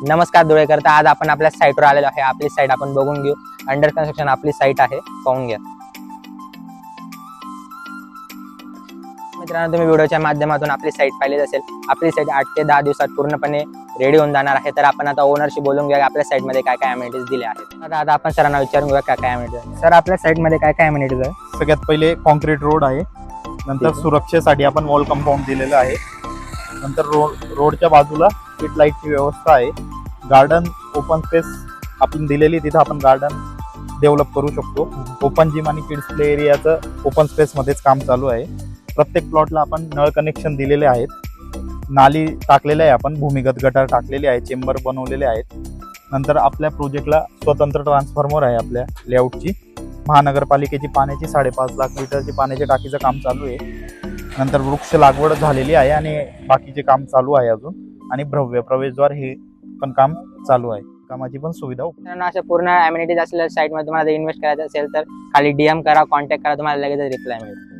नमस्कार धुळेकर. तर आज आपण आपल्या साईटवर आलेलो आहे. आपली साईट आपण बघून घेऊ. अंडर कन्स्ट्रक्शन आपली साईट आहे, पाहून घ्या. मित्रांनो, तुम्ही व्हिडिओच्या माध्यमातून आपली साईट पाहिलीच असेल. आपली साईट 8 ते 10 दिवसात पूर्णपणे रेडी होऊन जाणार आहे. तर आपण आता ओनरशी बोलून घेऊया आपल्या साईटमध्ये काय काय अमेनिटीज दिले आहेत. आता आपण सरांना विचारून घेऊया काय काय अमेनिटीज. सर, आपल्या साईटमध्ये काय काय अमेनिटीज आहे? सगळ्यात पहिले कॉन्क्रीट रोड आहे. नंतर सुरक्षेसाठी आपण वॉल कंपाऊंड दिलेलं आहे. नंतर रोडच्या बाजूला स्ट्रीट लाईटची व्यवस्था आहे. गार्डन ओपन स्पेस आपण दिलेली, तिथं आपण गार्डन डेव्हलप करू शकतो. ओपन जिम आणि किड्स प्ले एरियाचं ओपन स्पेसमध्येच काम चालू आहे. प्रत्येक प्लॉटला आपण नळ कनेक्शन दिलेले आहेत. नाली टाकलेले आहे, आपण भूमिगत गटार टाकलेले आहे, चेंबर बनवलेले आहेत. नंतर आपल्या प्रोजेक्टला स्वतंत्र ट्रान्सफॉर्मर आहे. आपल्या लेआउटची महानगरपालिकेची पाण्याची 5.5 लाख लिटरची पाण्याच्या टाकीचं काम चालू आहे. नंतर वृक्ष लागवड झालेली आहे आणि बाकीचे काम चालू आहे अजून. आणि भव्य प्रवेशद्वार हे पण काम चालू आहे. कामाची पण सुविधा उपलब्ध. अशा पूर्ण अमेनिटीज असलेल्या साईटमध्ये तुम्हाला इन्व्हेस्ट करायचं असेल तर खाली DM करा, कॉन्टॅक्ट करा, तुम्हाला लगेच रिप्लाय मिळेल.